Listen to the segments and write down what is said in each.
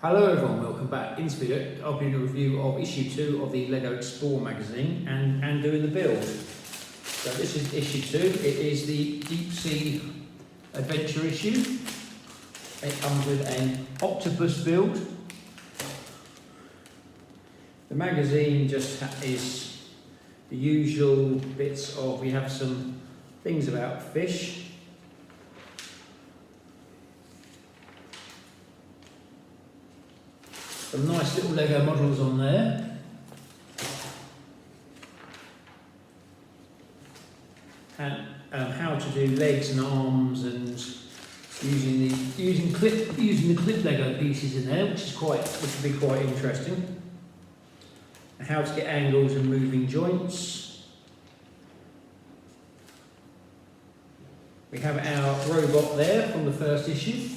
Hello everyone, welcome back. In this video, I'll be doing a review of issue 2 of the LEGO Explore magazine and doing the build. So this is issue 2, it is the Deep Sea Adventure issue. It comes with an Octopus build. The magazine just is the usual bits of, we have some things about fish. Some nice little LEGO models on there. And how to do legs and arms, and using the clip LEGO pieces in there, which will be quite interesting. And how to get angles and moving joints. We have our robot there from the first issue.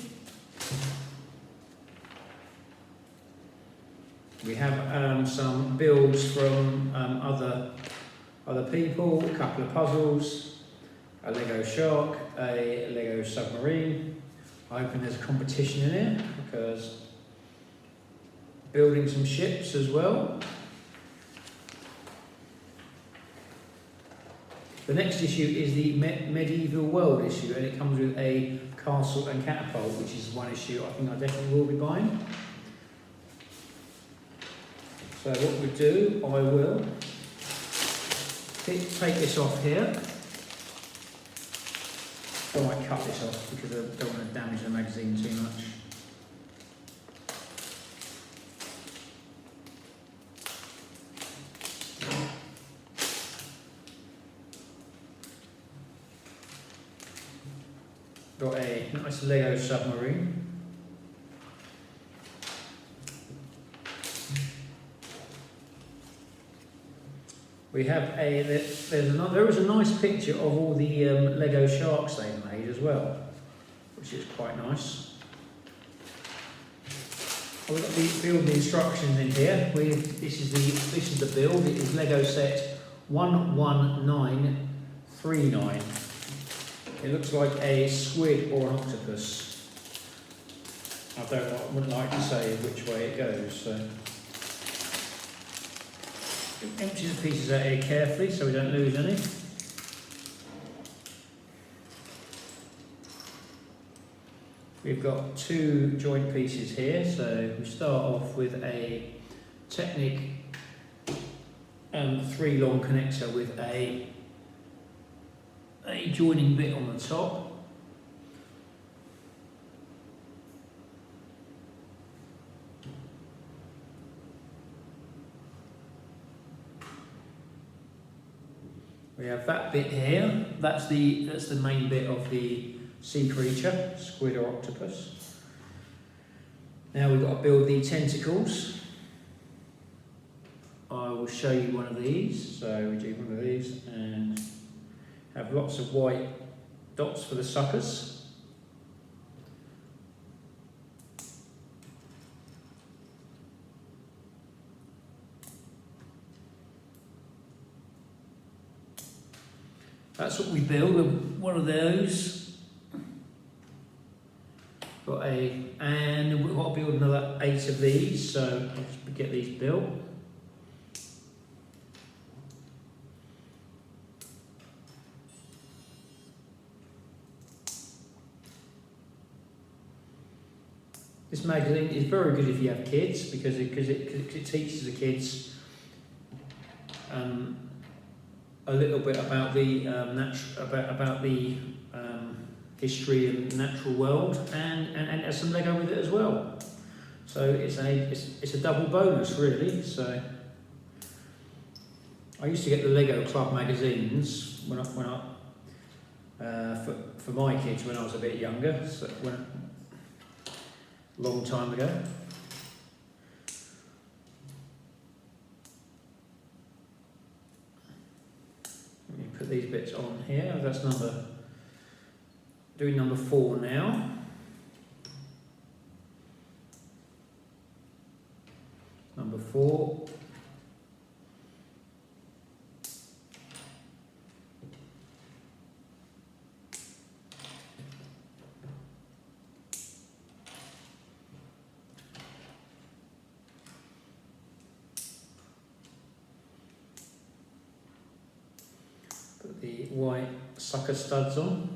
We have some builds from other people, a couple of puzzles, a Lego shark, a Lego submarine. I'm hoping there's a competition in here because building some ships as well. The next issue is the Medieval World issue, and it comes with a castle and catapult, which is one issue I think I definitely will be buying. So what we do, I will take this off here. I might cut this off because I don't want to damage the magazine too much. Got a nice Lego submarine. We have there is a nice picture of all the Lego sharks they've made as well, which is quite nice. We've got the build instructions in here. This is the build. It is Lego set 11939. It looks like a squid or an octopus. I wouldn't like to say which way it goes. So. Empty the pieces out here carefully so we don't lose any. We've got two joint pieces here, so we start off with a Technic 3 long connector with a joining bit on the top. We have that bit here. That's the main bit of the sea creature, squid or octopus. Now we've got to build the tentacles. I will show you one of these. So we do one of these and have lots of white dots for the suckers. That's what we build, one of those. And we've got to build another 8 of these, so I'll just get these built. This magazine is very good if you have kids because it teaches the kids a little bit about the history and natural world, and has some Lego with it as well. So it's a double bonus really. So I used to get the Lego Club magazines for my kids when I was a bit younger. So long time ago. Put these bits on here. That's doing number 4 now. Number 4. white sucker studs on.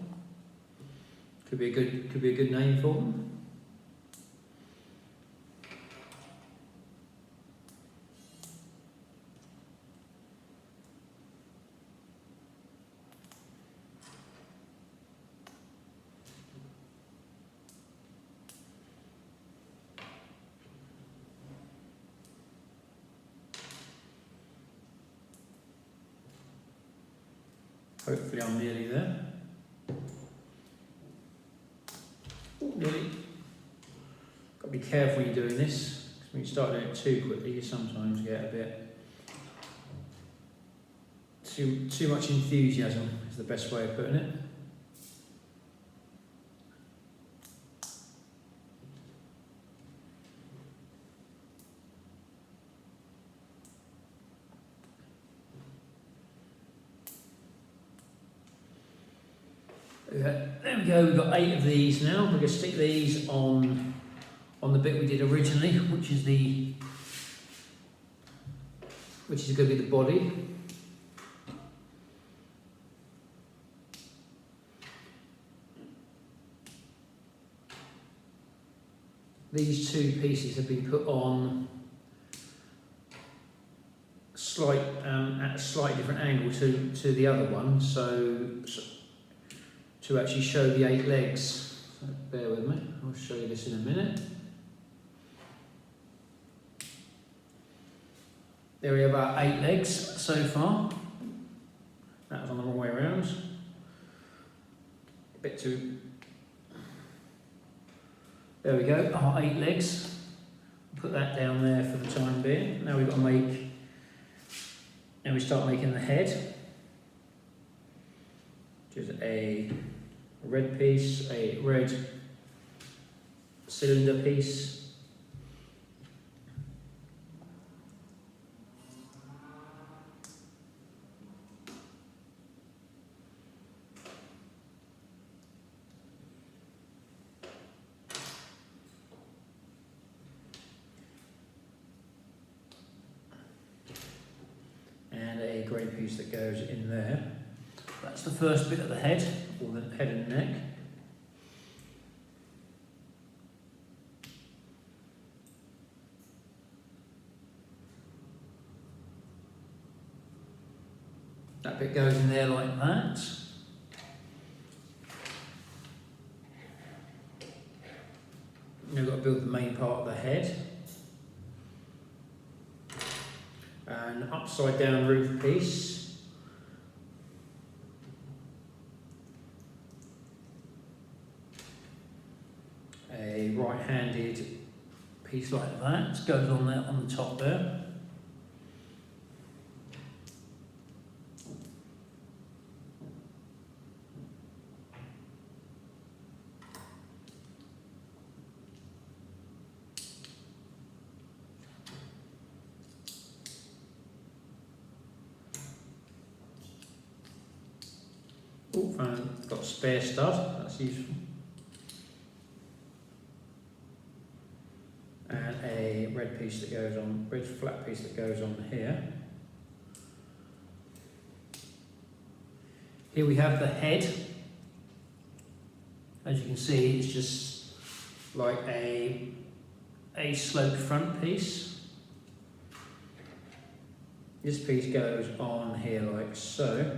Could be a good name for them. Hopefully I'm nearly there. Oh, nearly. Got to be careful when you're doing this, because when you start doing it too quickly, you sometimes get a bit too much enthusiasm is the best way of putting it. There we go, we've got 8 of these now. We're going to stick these on the bit we did originally, which is going to be the body. These 2 pieces have been put on at a slightly different angle to the other one, so to actually show the 8 legs. So bear with me, I'll show you this in a minute. There we have our 8 legs so far. That was on the wrong way around. A bit too. There we go, our 8 legs. Put that down there for the time being. Now we've got to make. Now we start making the head, which is a red piece, a red cylinder piece. And a grey piece that goes in there. That's the first bit of the head, or the head and neck. That bit goes in there like that. Now we've got to build the main part of the head. An upside down roof piece. A right-handed piece like that goes on there on the top there. Oh, and got a spare stud, that's useful. And a red piece that goes on, red flat piece that goes on here. Here we have the head. As you can see, it's just like a sloped front piece. This piece goes on here like so.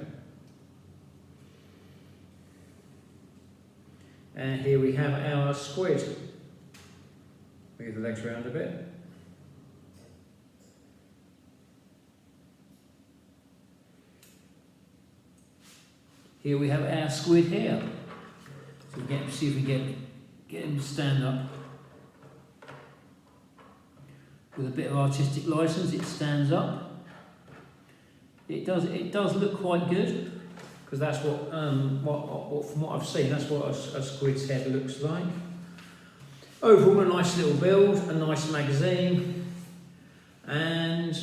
And here we have our squid. Move the legs around a bit. Here we have our squid here. So we see if we get him to stand up. With a bit of artistic license, it stands up. It does look quite good. Because that's what from what I've seen, that's what a squid's head looks like. Overall, a nice little build, a nice magazine, and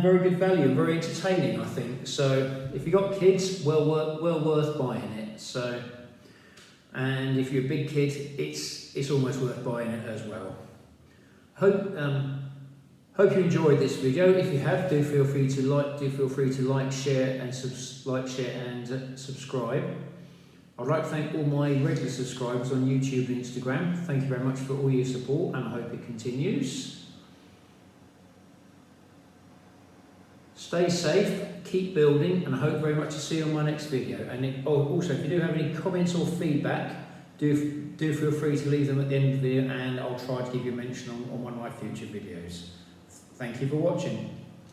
very good value, very entertaining, I think. So if you've got kids, well worth buying it. So, and if you're a big kid, it's almost worth buying it as well. Hope you enjoyed this video. If you have, do feel free to like, share and subscribe. I'd like to thank all my regular subscribers on YouTube and Instagram. Thank you very much for all your support, and I hope it continues. Stay safe, keep building, and I hope very much to see you on my next video. And also, if you do have any comments or feedback, do feel free to leave them at the end of the video, and I'll try to give you a mention on one of my future videos. Thank you for watching.